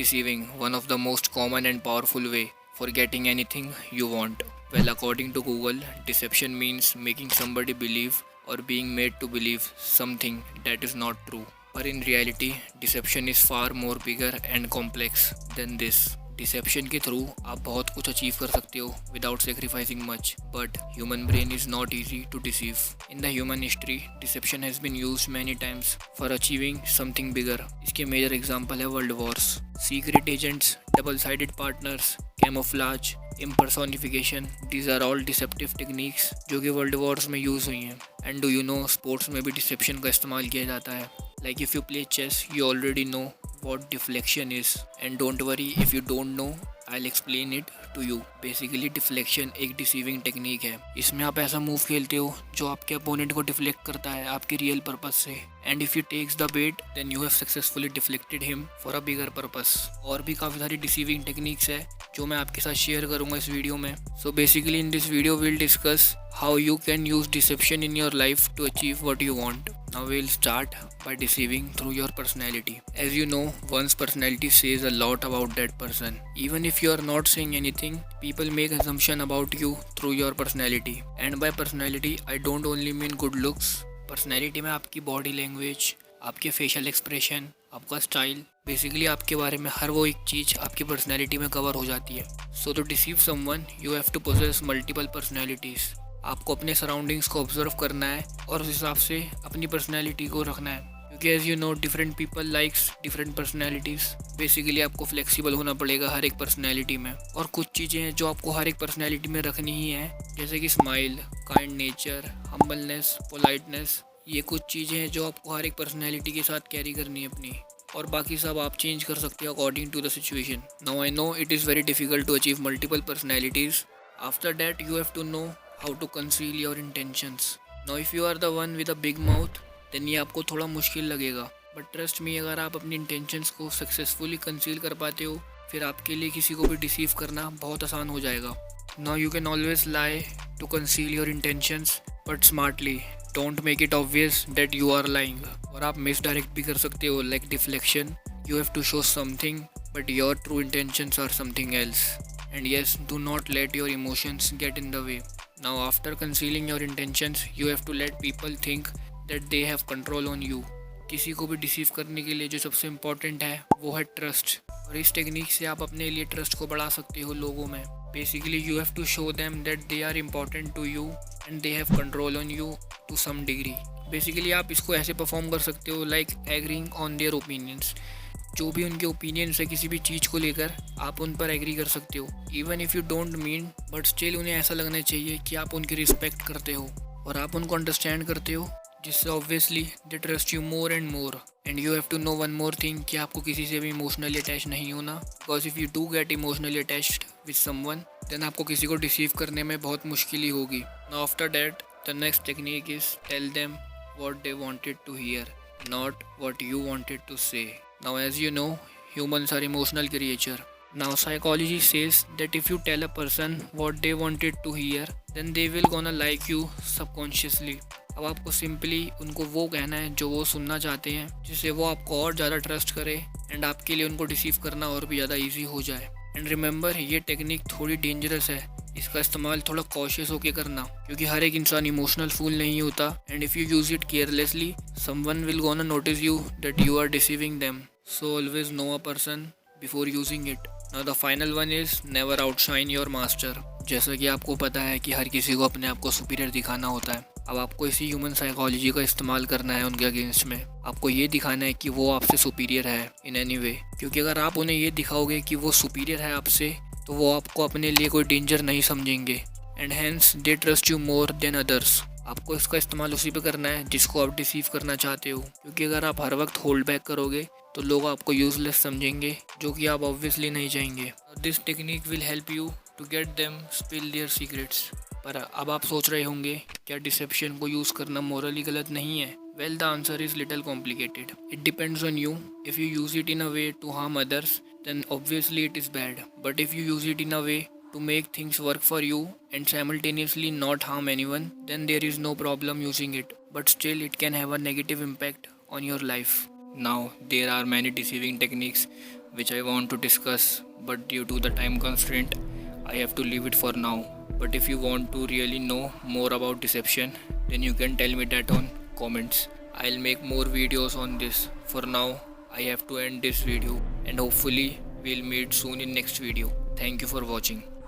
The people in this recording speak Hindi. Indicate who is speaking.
Speaker 1: Deceiving, one of the most common and powerful way for getting anything you want. Well, according to Google, deception means making somebody believe or being made to believe something that is not true. But in reality, deception is far more bigger and complex than this. Deception के थ्रू आप बहुत कुछ अचीव कर सकते हो without sacrificing much, but human brain is not easy to deceive. In the human history deception has been used many times for achieving something bigger. इसके मेजर एग्जांपल है world wars, secret agents, double sided partners, camouflage, impersonification. These are all deceptive techniques जो कि वर्ल्ड वॉर्स में यूज हुई हैं. And do you know, sports में भी डिसेप्शन का इस्तेमाल किया जाता है. Like if you play chess, you already know what deflection is. And don't worry if you don't know, I'll explain it to you. Basically deflection एक deceiving technique है. इसमें आप ऐसा मूव खेलते हो जो आपके अपोनेंट को डिफ्लेक्ट करता है आपके रियल पर्पस से. And if you takes the bait then you have successfully deflected him for a bigger purpose. और भी काफ़ी सारी डिसीविंग टेक्निक्स है जो मैं आपके साथ शेयर करूंगा इस वीडियो में. So basically in this video will discuss how you can use deception in your life to achieve what you want. Now we'll start by deceiving through your personality. As you know, one's personality says a lot about that person. Even if you are not saying anything, people make assumption about you through your personality. And by personality, I don't only mean good looks. Personality में आपकी body language, आपके facial expression, आपका स्टाइल, बेसिकली आपके बारे में हर वो एक चीज़ आपकी पर्सनैलिटी में कवर हो जाती है. So to deceive someone you have to possess multiple personalities. आपको अपने सराउंडिंग्स को ऑब्जर्व करना है और उस हिसाब से अपनी पर्सनैलिटी को रखना है, क्योंकि as you know different people likes different personalities. Basically आपको फ्लेक्सिबल होना पड़ेगा हर एक पर्सनैलिटी में. और कुछ चीज़ें हैं जो आपको हर एक पर्सनैलिटी में रखनी ही है, जैसे कि smile, kind nature, humbleness, politeness. ये कुछ चीज़ें हैं जो आपको हर एक पर्सनैलिटी के साथ कैरी करनी है अपनी. और बाकी सब आप चेंज कर सकते हो according to the situation. Now I know it is very difficult to achieve multiple personalities. After that you have to know how to conceal your intentions. Now if you are the one with a big mouth, then ये आपको थोड़ा मुश्किल लगेगा, but trust me, अगर आप अपनी intentions को successfully conceal कर पाते हो, फिर आपके लिए किसी को भी deceive करना बहुत आसान हो जाएगा. Now you can always lie to conceal your intentions, but smartly. Don't make it obvious that you are lying. और आप misdirect भी कर सकते हो, like deflection. You have to show something, but your true intentions are something else. And yes, do not let your emotions get in the way. Now after concealing your intentions, you have to let people think that they have control on you. किसी को भी डिसीव करने के लिए जो सबसे इम्पॉर्टेंट है वो है ट्रस्ट. और इस टेक्निक से आप अपने लिए ट्रस्ट को बढ़ा सकते हो लोगों में. Basically you have to show them that they are important to you and they have control on you to some degree. Basically आप इसको ऐसे परफॉर्म कर सकते हो like agreeing on their opinions. जो भी उनके ओपिनियंस है किसी भी चीज़ को लेकर, आप उन पर एग्री कर सकते हो. Even if you don't mean, but still उन्हें ऐसा लगना चाहिए कि आप उनकी रिस्पेक्ट करते हो और आप उनको अंडरस्टैंड करते हो, जिससे obviously they trust you more and more. And you have to know one more thing कि आपको किसी से भी इमोशनली अटैच नहीं होना, because if you do get emotionally attached with someone, then आपको किसी को डिसीव करने में बहुत मुश्किल ही होगी. Now after that the next technique is tell them what they wanted to hear, not what you wanted to say. Now as you know, humans are emotional creature. Now psychology says that if you tell a person what they wanted to hear, then they will gonna like you subconsciously. अब आपको सिंपली उनको वो कहना है जो वो सुनना चाहते हैं, जिससे वो आपको और ज़्यादा ट्रस्ट करे एंड आपके लिए उनको डिसीव करना और भी ज़्यादा ईजी हो जाए. एंड रिमेंबर, ये टेक्निक थोड़ी डेंजरस है. इसका इस्तेमाल थोड़ा कॉशियस होकर करना, क्योंकि हर एक इंसान इमोशनल फूल नहीं होता. And if you use it carelessly, someone will gonna notice you that you are deceiving them. So always know a person before using it. Now the final one is never outshine your master. जैसा कि आपको पता है कि हर किसी को अपने आप को सुपीरियर दिखाना होता है. अब आपको इसी ह्यूमन साइकोलॉजी का इस्तेमाल करना है उनके अगेंस्ट में. आपको ये दिखाना है कि वो आपसे सुपीरियर है इन एनी वे, क्योंकि अगर आप उन्हें ये दिखाओगे कि वो सुपीरियर है आपसे, तो वो आपको अपने लिए कोई डेंजर नहीं समझेंगे. And hence they trust you more than others. आपको इसका इस्तेमाल उसी पे करना है जिसको आप डिसीव करना चाहते हो, क्योंकि अगर आप हर वक्त होल्ड बैक करोगे तो लोग आपको यूजलेस समझेंगे, जो कि आप ऑब्वियसली नहीं चाहेंगे. This technique will help you to get them spill their secrets. पर अब आप सोच रहे होंगे क्या डिसेप्शन को यूज़ करना मोरली गलत नहीं है? Well, the answer is little complicated. It depends on you. If you use it in a way to harm others, then obviously it is bad. But if you use it in a way to make things work for you and simultaneously not harm anyone, then there is no problem using it. But still it can have a negative impact on your life. Now there are many deceiving techniques which I want to discuss, but due to the time constraint, I have to leave it for now. But if you want to really know more about deception, then you can tell me that on comments. I'll make more videos on this. For now, I have to end this video, and hopefully we'll meet soon in next video. Thank you for watching.